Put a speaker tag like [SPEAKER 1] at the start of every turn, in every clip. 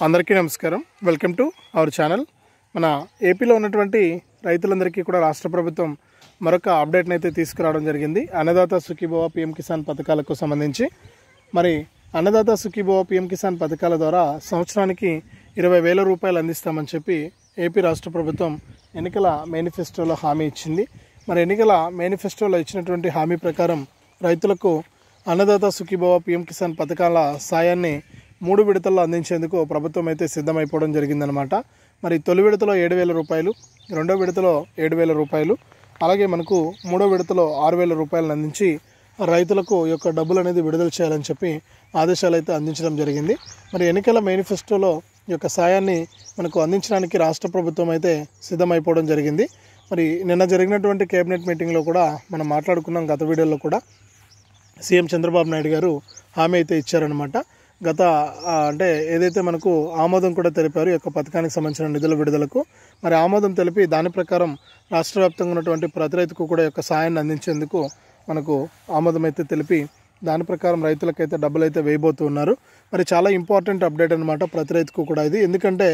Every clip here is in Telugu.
[SPEAKER 1] అందరికీ నమస్కారం. Welcome to our channel. మన ఏపీలో ఉన్నటువంటి రైతులందరికీ కూడా రాష్ట్ర ప్రభుత్వం మరొక అప్డేట్ని అయితే తీసుకురావడం జరిగింది. అన్నదాత సుఖీభవ పీఎం కిసాన్ పథకాలకు సంబంధించి మరి అన్నదాత సుఖీభవ పీఎం కిసాన్ పథకాల ద్వారా సంవత్సరానికి 20,000 రూపాయలు అందిస్తామని చెప్పి ఏపీ రాష్ట్ర ప్రభుత్వం ఎన్నికల మేనిఫెస్టోలో హామీ ఇచ్చింది. మరి ఎన్నికల మేనిఫెస్టోలో ఇచ్చినటువంటి హామీ ప్రకారం రైతులకు అన్నదాత సుఖీభవ పీఎం కిసాన్ పథకాల సాయాన్ని 3 విడతల్లో అందించేందుకు ప్రభుత్వం అయితే సిద్ధమైపోవడం జరిగిందనమాట. మరి తొలి విడతలో 7,000 రూపాయలు, రెండో విడతలో 7,000 రూపాయలు, అలాగే మనకు మూడో విడతలో 6,000 రూపాయలను అందించి రైతులకు ఈ యొక్క డబ్బులు అనేది విడుదల చేయాలని చెప్పి ఆదేశాలు అయితే అందించడం జరిగింది. మరి ఎన్నికల మేనిఫెస్టోలో ఈ యొక్క సాయాన్ని మనకు అందించడానికి రాష్ట్ర ప్రభుత్వం అయితే సిద్ధమైపోవడం జరిగింది. మరి నిన్న జరిగినటువంటి కేబినెట్ మీటింగ్లో కూడా మనం మాట్లాడుకున్నాం. గత వీడియోలో కూడా సీఎం చంద్రబాబు నాయుడు గారు హామీ అయితే ఇచ్చారనమాట. అంటే ఏదైతే మనకు ఆమోదం కూడా తెలిపారు ఈ యొక్క పథకానికి సంబంధించిన నిధుల విడుదలకు. మరి ఆమోదం తెలిపి దాని ప్రకారం రాష్ట్ర వ్యాప్తంగా ఉన్నటువంటి ప్రతి రైతుకు కూడా ఈ యొక్క సాయాన్ని అందించేందుకు మనకు ఆమోదం అయితే తెలిపి దాని ప్రకారం రైతులకైతే డబ్బులు అయితే వేయబోతున్నారు. మరి చాలా ఇంపార్టెంట్ అప్డేట్ అనమాట ప్రతి రైతుకు కూడా ఇది. ఎందుకంటే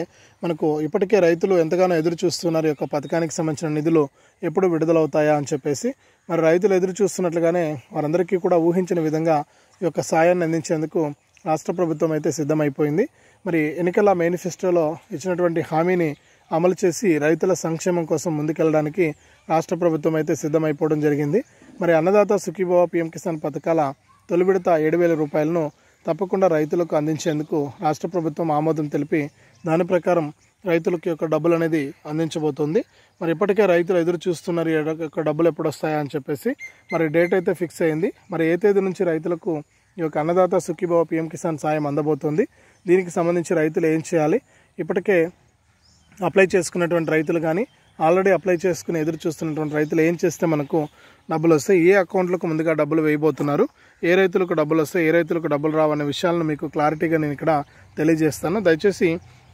[SPEAKER 1] మనకు ఇప్పటికే రైతులు ఎంతగానో ఎదురు చూస్తున్నారు ఈ యొక్క పథకానికి సంబంధించిన నిధులు ఎప్పుడు విడుదలవుతాయా అని చెప్పేసి. మరి రైతులు ఎదురు చూస్తున్నట్లుగానే వారందరికీ కూడా ఊహించిన విధంగా ఈ యొక్క సాయాన్ని అందించేందుకు రాష్ట్ర ప్రభుత్వం అయితే సిద్ధమైపోయింది. మరి ఎన్నికల మేనిఫెస్టోలో ఇచ్చినటువంటి హామీని అమలు చేసి రైతుల సంక్షేమం కోసం ముందుకెళ్ళడానికి రాష్ట్ర ప్రభుత్వం అయితే సిద్ధమైపోవడం జరిగింది. మరి అన్నదాత సుఖీభవ పీఎం కిసాన్ పథకాల తొలి విడత 7,000 రూపాయలను తప్పకుండా రైతులకు అందించేందుకు రాష్ట్ర ప్రభుత్వం ఆమోదం తెలిపి దాని ప్రకారం రైతులకి యొక్క డబ్బులు అనేది అందించబోతుంది. మరి ఇప్పటికే రైతులు ఎదురు చూస్తున్నారు ఈ యొక్క డబ్బులు ఎప్పుడు వస్తాయా అని చెప్పేసి. మరి డేట్ అయితే ఫిక్స్ అయింది. మరి ఏ తేదీ నుంచి రైతులకు ఈ యొక్క అన్నదాత సుఖీభవ పీఎం కిసాన్ సాయం అందబోతోంది, దీనికి సంబంధించి రైతులు ఏం చేయాలి, ఇప్పటికే అప్లై చేసుకున్నటువంటి రైతులు కానీ ఆల్రెడీ అప్లై చేసుకుని ఎదురు చూస్తున్నటువంటి రైతులు ఏం చేస్తే మనకు డబ్బులు వస్తాయి, ఏ అకౌంట్లకు ముందుగా డబ్బులు వేయబోతున్నారు, ఏ రైతులకు డబ్బులు వస్తాయి, ఏ రైతులకు డబ్బులు రావనే విషయాలను మీకు క్లారిటీగా నేను ఇక్కడ తెలియజేస్తాను. దయచేసి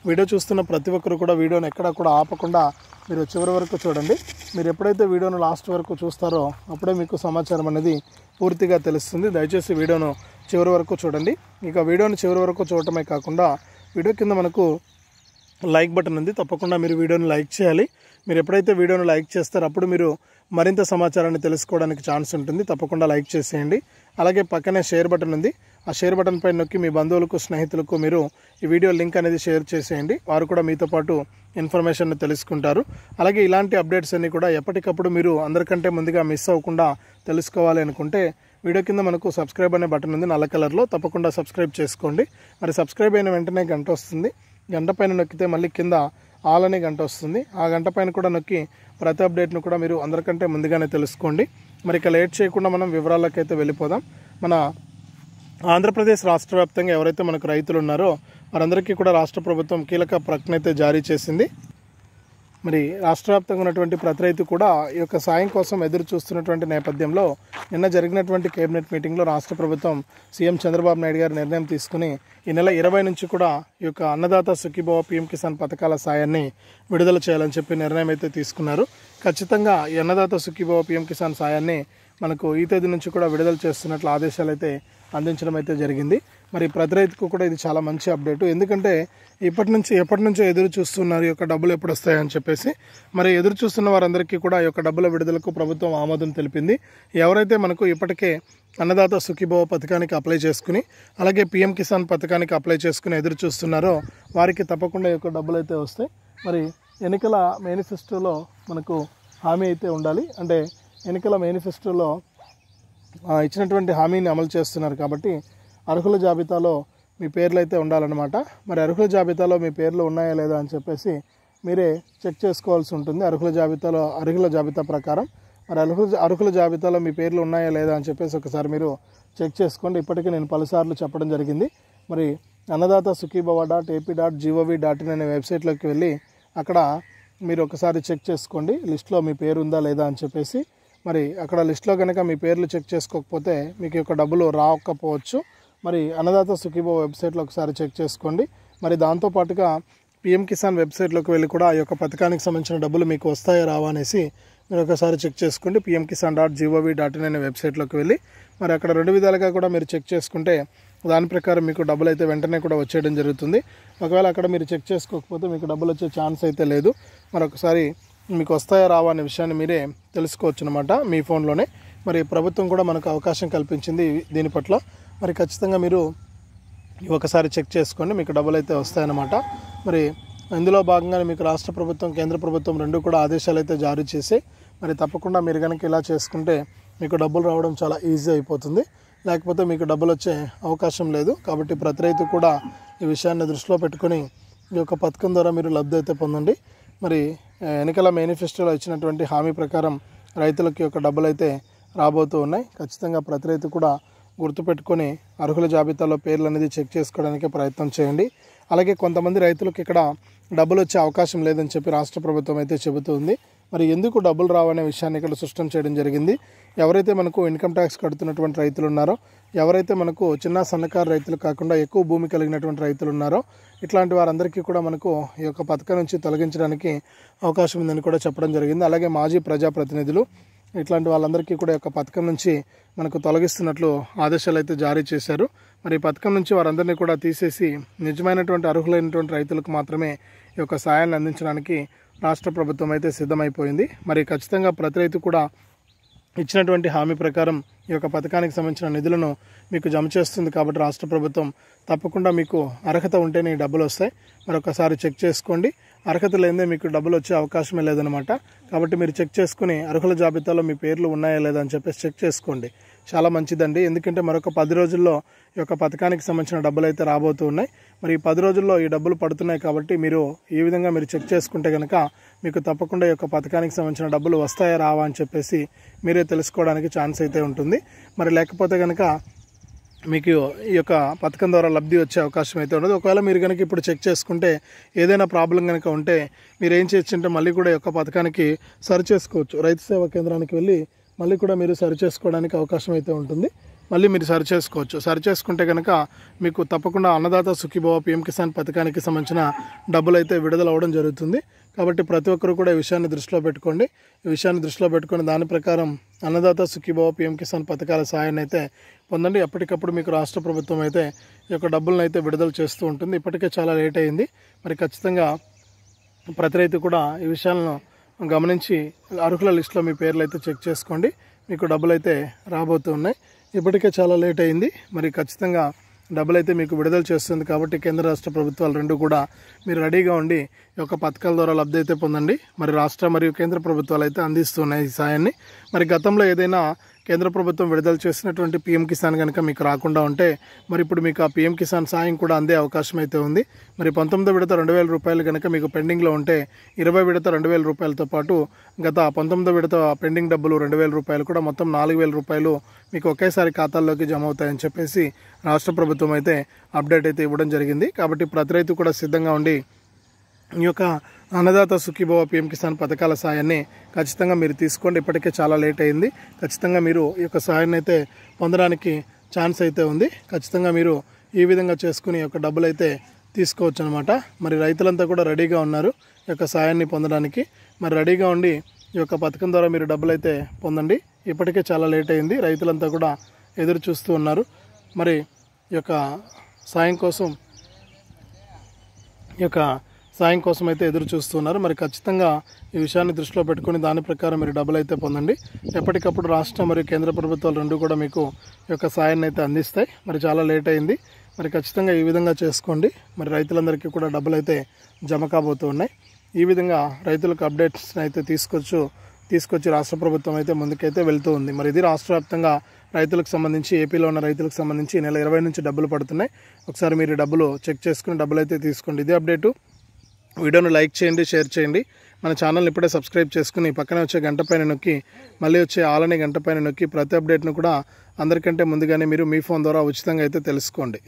[SPEAKER 1] వీడియో చూస్తున్న ప్రతి ఒక్కరు కూడా వీడియోని ఎక్కడా కూడా ఆపకుండా మీరు చివరి వరకు చూడండి. మీరు ఎప్పుడైతే వీడియోను లాస్ట్ వరకు చూస్తారో అప్పుడే మీకు సమాచారం అనేది పూర్తిగా తెలుస్తుంది. దయచేసి వీడియోను చివరి వరకు చూడండి. ఇక వీడియోని చివరి వరకు చూడటమే కాకుండా వీడియో కింద మనకు లైక్ బటన్ ఉంది, తప్పకుండా మీరు వీడియోని లైక్ చేయాలి. మీరు ఎప్పుడైతే వీడియోను లైక్ చేస్తారో అప్పుడు మీరు మరింత సమాచారాన్ని తెలుసుకోవడానికి ఛాన్స్ ఉంటుంది. తప్పకుండా లైక్ చేసేయండి. అలాగే పక్కనే షేర్ బటన్ ఉంది, ఆ షేర్ బటన్ పైన నొక్కి మీ బంధువులకు స్నేహితులకు మీరు ఈ వీడియో లింక్ అనేది షేర్ చేసేయండి. వారు కూడా మీతో పాటు ఇన్ఫర్మేషన్ తెలుసుకుంటారు. అలాగే ఇలాంటి అప్డేట్స్ అన్నీ కూడా ఎప్పటికప్పుడు మీరు అందరికంటే ముందుగా మిస్ అవ్వకుండా తెలుసుకోవాలి అనుకుంటే వీడియో కింద మనకు సబ్స్క్రైబ్ అనే బటన్ ఉంది నల్ల కలర్లో, తప్పకుండా సబ్స్క్రైబ్ చేసుకోండి. మరి సబ్స్క్రైబ్ అయిన వెంటనే గంట వస్తుంది, గంట పైన నొక్కితే మళ్ళీ కింద ఆల్ అనే గంట వస్తుంది, ఆ గంట పైన కూడా నొక్కి ప్రతి అప్డేట్ను కూడా మీరు అందరికంటే ముందుగానే తెలుసుకోండి. మరి ఇక లేట్ చేయకుండా మనం వివరాల్లోకి అయితే వెళ్ళిపోదాం. మన ఆంధ్రప్రదేశ్ రాష్ట్ర వ్యాప్తంగా ఎవరైతే మనకు రైతులు ఉన్నారో వారందరికీ కూడా రాష్ట్ర ప్రభుత్వం కీలక ప్రకటన అయితే జారీ చేసింది. మరి రాష్ట్ర వ్యాప్తంగా ఉన్నటువంటి ప్రతి రైతు కూడా ఈ యొక్క సాయం కోసం ఎదురు చూస్తున్నటువంటి నేపథ్యంలో నిన్న జరిగినటువంటి కేబినెట్ మీటింగ్లో రాష్ట్ర ప్రభుత్వం సీఎం చంద్రబాబు నాయుడు గారు నిర్ణయం తీసుకుని ఈ నెల 20 నుంచి కూడా ఈ యొక్క అన్నదాత సుఖీభవ పీఎం కిసాన్ పథకాల సాయాన్ని విడుదల చేయాలని చెప్పి నిర్ణయం అయితే తీసుకున్నారు. ఖచ్చితంగా ఈ అన్నదాత సుఖీభవ పీఎం కిసాన్ సాయాన్ని మనకు ఈ తేదీ నుంచి కూడా విడుదల చేస్తున్నట్లు ఆదేశాలు అయితే అందించడం అయితే జరిగింది. మరి ప్రతి రైతుకు కూడా ఇది చాలా మంచి అప్డేటు. ఎందుకంటే ఎప్పటి నుంచో ఎదురు చూస్తున్నారు ఈ యొక్క డబ్బులు ఎప్పుడు వస్తాయని చెప్పేసి. మరి ఎదురు చూస్తున్న వారందరికీ కూడా ఈ యొక్క డబ్బుల విడుదలకు ప్రభుత్వం ఆమోదం తెలిపింది. ఎవరైతే మనకు ఇప్పటికే అన్నదాత సుఖీభవ పథకానికి అప్లై చేసుకుని అలాగే పీఎం కిసాన్ పథకానికి అప్లై చేసుకుని ఎదురు చూస్తున్నారో వారికి తప్పకుండా ఈ యొక్క డబ్బులు అయితే వస్తాయి. మరి ఎన్నికల మేనిఫెస్టోలో మనకు హామీ అయితే ఉండాలి. అంటే ఎన్నికల మేనిఫెస్టోలో ఇచ్చినటువంటి హామీని అమలు చేస్తున్నారు కాబట్టి అర్హుల జాబితాలో మీ పేర్లు అయితే ఉండాలన్నమాట. మరి అర్హుల జాబితాలో మీ పేర్లు ఉన్నాయా లేదా అని చెప్పేసి మీరే చెక్ చేసుకోవాల్సి ఉంటుంది. అర్హుల జాబితా ప్రకారం మరి అర్హుల జాబితాలో మీ పేర్లు ఉన్నాయా లేదా అని చెప్పేసి ఒకసారి మీరు చెక్ చేసుకోండి. ఇప్పటికీ నేను పలుసార్లు చెప్పడం జరిగింది. మరి అన్నదాత sukhibhava.ap.gov.in అనే వెబ్సైట్లోకి వెళ్ళి అక్కడ మీరు ఒకసారి చెక్ చేసుకోండి లిస్ట్లో మీ పేరు ఉందా లేదా అని చెప్పేసి. మరి అక్కడ లిస్ట్లో కనుక మీ పేర్లు చెక్ చేసుకోకపోతే మీకు యొక్క డబ్బులు రాకపోవచ్చు. మరి అన్నదాత సుఖీభవ వెబ్సైట్లో ఒకసారి చెక్ చేసుకోండి. మరి దాంతోపాటుగా పీఎం కిసాన్ వెబ్సైట్లోకి వెళ్ళి కూడా ఆ యొక్క పథకానికి సంబంధించిన డబ్బులు మీకు వస్తాయా రావా అనేసి మీరు ఒకసారి చెక్ చేసుకోండి. pmkisan.gov.in అనే వెబ్సైట్లోకి వెళ్ళి మరి అక్కడ 2 విధాలుగా కూడా మీరు చెక్ చేసుకుంటే దాని ప్రకారం మీకు డబ్బులు అయితే వెంటనే కూడా వచ్చేయడం జరుగుతుంది. ఒకవేళ అక్కడ మీరు చెక్ చేసుకోకపోతే మీకు డబ్బులు వచ్చే ఛాన్స్ అయితే లేదు. మరొకసారి మీకు వస్తాయా రావా అనే విషయాన్ని మీరే తెలుసుకోవచ్చు అనమాట మీ ఫోన్లోనే. మరి ప్రభుత్వం కూడా మనకు అవకాశం కల్పించింది దీని పట్ల. మరి ఖచ్చితంగా మీరు ఒకసారి చెక్ చేసుకోండి, మీకు డబ్బులు అయితే వస్తాయన్నమాట. మరి ఇందులో భాగంగానే మీకు రాష్ట్ర ప్రభుత్వం కేంద్ర ప్రభుత్వం రెండు కూడా ఆదేశాలు అయితే జారీ చేసి మరి తప్పకుండా మీరు కనుక ఇలా చేసుకుంటే మీకు డబ్బులు రావడం చాలా ఈజీ అయిపోతుంది. లేకపోతే మీకు డబ్బులు వచ్చే అవకాశం లేదు. కాబట్టి ప్రతి రైతు కూడా ఈ విషయాన్ని దృష్టిలో పెట్టుకొని ఈ యొక్క పథకం ద్వారా మీరు లబ్ధి అయితే పొందండి. మరి ఎన్నికల మేనిఫెస్టోలో ఇచ్చినటువంటి హామీ ప్రకారం రైతులకి యొక్క డబ్బులు అయితే రాబోతూ ఉన్నాయి. ఖచ్చితంగా ప్రతి రైతు కూడా గుర్తుపెట్టుకొని అర్హుల జాబితాలో పేర్లు అనేది చెక్ చేసుకోవడానికి ప్రయత్నం చేయండి. అలాగే కొంతమంది రైతులకు ఇక్కడ డబ్బులు వచ్చే అవకాశం లేదని చెప్పి రాష్ట్ర ప్రభుత్వం అయితే చెబుతుంది. మరి ఎందుకు డబ్బులు రావనే విషయాన్ని ఇక్కడ స్పష్టం చేయడం జరిగింది. ఎవరైతే మనకు ఇన్కమ్ ట్యాక్స్ కడుతున్నటువంటి రైతులు ఉన్నారో, ఎవరైతే మనకు చిన్న సన్నకారు రైతులు కాకుండా ఎక్కువ భూమి కలిగినటువంటి రైతులు ఉన్నారో, ఇట్లాంటి వారందరికీ కూడా మనకు ఈ యొక్క పథకం నుంచి తొలగించడానికి అవకాశం ఉందని కూడా చెప్పడం జరిగింది. అలాగే మాజీ ప్రజాప్రతినిధులు ఇట్లాంటి వాళ్ళందరికీ కూడా ఈ యొక్క పథకం నుంచి మనకు తొలగిస్తున్నట్లు ఆదేశాలు అయితే జారీ చేశారు. మరి ఈ పథకం నుంచి వారందరినీ కూడా తీసేసి నిజమైనటువంటి అర్హులైనటువంటి రైతులకు మాత్రమే ఈ యొక్క సాయాన్ని అందించడానికి రాష్ట్ర ప్రభుత్వం అయితే సిద్ధమైపోయింది. మరి ఖచ్చితంగా ప్రతి రైతు కూడా ఇచ్చినటువంటి హామీ ప్రకారం ఈ యొక్క పథకానికి సంబంధించిన నిధులను మీకు జమ చేస్తుంది. కాబట్టి రాష్ట్ర ప్రభుత్వం తప్పకుండా మీకు అర్హత ఉంటేనే ఈ డబ్బులు వస్తాయి. మరొకసారి చెక్ చేసుకోండి. అర్హత లేదే మీకు డబ్బులు వచ్చే అవకాశమే లేదనమాట. కాబట్టి మీరు చెక్ చేసుకుని అర్హుల జాబితాలో మీ పేర్లు ఉన్నాయా లేదా అని చెప్పేసి చెక్ చేసుకోండి. చాలా మంచిదండి. ఎందుకంటే మరొక 10 రోజుల్లో ఈ యొక్క పథకానికి సంబంధించిన డబ్బులు అయితే రాబోతూ ఉన్నాయి. మరి ఈ 10 రోజుల్లో ఈ డబ్బులు పడుతున్నాయి. కాబట్టి మీరు ఈ విధంగా మీరు చెక్ చేసుకుంటే కనుక మీకు తప్పకుండా ఈ యొక్క పథకానికి సంబంధించిన డబ్బులు వస్తాయా రావా అని చెప్పేసి మీరే తెలుసుకోవడానికి ఛాన్స్ అయితే ఉంటుంది. మరి లేకపోతే కనుక మీకు ఈ యొక్క పథకం ద్వారా లబ్ధి వచ్చే అవకాశం అయితే ఉండదు. ఒకవేళ మీరు కనుక ఇప్పుడు చెక్ చేసుకుంటే ఏదైనా ప్రాబ్లం కనుక ఉంటే మీరు ఏం చేయొచ్చంటే మళ్ళీ కూడా ఈ యొక్క పథకానికి సరి చేసుకోవచ్చు. రైతు సేవా కేంద్రానికి వెళ్ళి మళ్ళీ కూడా మీరు సరి చేసుకోవడానికి అవకాశం అయితే ఉంటుంది. మళ్ళీ మీరు సరి చేసుకోవచ్చు. సరి చేసుకుంటే కనుక మీకు తప్పకుండా అన్నదాత సుఖీభవ పీఎం కిసాన్ పథకానికి సంబంధించిన డబ్బులు అయితే విడుదల అవ్వడం జరుగుతుంది. కాబట్టి ప్రతి ఒక్కరు కూడా ఈ విషయాన్ని దృష్టిలో పెట్టుకోండి. ఈ విషయాన్ని దృష్టిలో పెట్టుకొని దాని ప్రకారం అన్నదాత సుఖీభవ పీఎం కిసాన్ పథకాల సాయాన్ని అయితే పొందండి. ఎప్పటికప్పుడు మీకు రాష్ట్ర ప్రభుత్వం అయితే ఈ యొక్క డబ్బులను అయితే విడుదల చేస్తూ ఉంటుంది. ఇప్పటికే చాలా లేట్ అయింది. మరి ఖచ్చితంగా ప్రతి రైతు కూడా ఈ విషయాలను గమనించి అర్హుల లిస్టులో మీ పేర్లు అయితే చెక్ చేసుకోండి. మీకు డబ్బులు అయితే రాబోతూ ఉన్నాయి. ఇప్పటికే చాలా లేట్ అయింది. మరి ఖచ్చితంగా డబ్బులు అయితే మీకు విడుదల చేస్తుంది. కాబట్టి కేంద్ర రాష్ట్ర ప్రభుత్వాలు రెండు కూడా మీరు రెడీగా ఉండి ఈ యొక్క పథకాల ద్వారా లబ్ధి అయితే పొందండి. మరి రాష్ట్ర మరియు కేంద్ర ప్రభుత్వాలు అయితే అందిస్తున్నాయి ఈ సాయాన్ని. మరి గతంలో ఏదైనా కేంద్ర ప్రభుత్వం విడుదల చేసినటువంటి పీఎం కిసాన్ కనుక మీకు రాకుండా ఉంటే మరి ఇప్పుడు మీకు ఆ పీఎం కిసాన్ సాయం కూడా అందే అవకాశం అయితే ఉంది. మరి 19వ విడత 2,000 రూపాయలు కనుక మీకు పెండింగ్లో ఉంటే 20వ విడత 2,000 రూపాయలతో పాటు గత 19వ విడత పెండింగ్ డబ్బులు 2,000 రూపాయలు కూడా మొత్తం 4,000 రూపాయలు మీకు ఒకేసారి ఖాతాల్లోకి జమ అవుతాయని చెప్పేసి రాష్ట్ర ప్రభుత్వం అయితే అప్డేట్ అయితే ఇవ్వడం జరిగింది. కాబట్టి ప్రతి రైతు కూడా సిద్ధంగా ఉండి ఈ యొక్క అన్నదాత సుఖీభవ పీఎం కిసాన్ పథకాల సాయాన్ని ఖచ్చితంగా మీరు తీసుకోండి. ఇప్పటికే చాలా లేట్ అయింది. ఖచ్చితంగా మీరు ఈ యొక్క సాయాన్ని అయితే పొందడానికి ఛాన్స్ అయితే ఉంది. ఖచ్చితంగా మీరు ఈ విధంగా చేసుకుని ఈ యొక్క డబ్బులు అయితే తీసుకోవచ్చు అనమాట. మరి రైతులంతా కూడా రెడీగా ఉన్నారు ఈ యొక్క సాయాన్ని పొందడానికి. మరి రెడీగా ఉండి ఈ యొక్క పథకం ద్వారా మీరు డబ్బులు అయితే పొందండి. ఇప్పటికే చాలా లేట్ అయింది. రైతులంతా కూడా ఎదురు చూస్తూ ఉన్నారు. మరి ఈ యొక్క సాయం కోసం అయితే ఎదురు చూస్తున్నారు. మరి ఖచ్చితంగా ఈ విషయాన్ని దృష్టిలో పెట్టుకుని దాని ప్రకారం మీరు డబ్బులు అయితే పొందండి. ఎప్పటికప్పుడు రాష్ట్ర మరియు కేంద్ర ప్రభుత్వాలు రెండు కూడా మీకు ఈ యొక్క సాయాన్ని అయితే అందిస్తాయి. మరి చాలా లేట్ అయింది. మరి ఖచ్చితంగా ఈ విధంగా చేసుకోండి. మరి రైతులందరికీ కూడా డబ్బులు అయితే జమ కాబోతూ ఉన్నాయి. ఈ విధంగా రైతులకు అప్డేట్స్ అయితే తీసుకొచ్చి రాష్ట్ర ప్రభుత్వం అయితే ముందుకైతే వెళ్తూ ఉంది. మరి ఇది రాష్ట్ర వ్యాప్తంగా రైతులకు సంబంధించి ఏపీలో ఉన్న రైతులకు సంబంధించి నెల 20 నుంచి డబ్బులు పడుతున్నాయి. ఒకసారి మీరు డబ్బులు చెక్ చేసుకుని డబ్బులు అయితే తీసుకోండి. ఇదే అప్డేటు. వీడియోను లైక్ చేయండి, షేర్ చేయండి. మన ఛానల్ని ఇప్పుడే సబ్స్క్రైబ్ చేసుకుని పక్కనే వచ్చే గంట పైన నొక్కి మళ్ళీ వచ్చే ఆలనే గంట పైన నొక్కి ప్రతి అప్డేట్ను కూడా అందరికంటే ముందుగానే మీరు మీ ఫోన్ ద్వారా ఉచితంగా అయితే తెలుసుకోండి.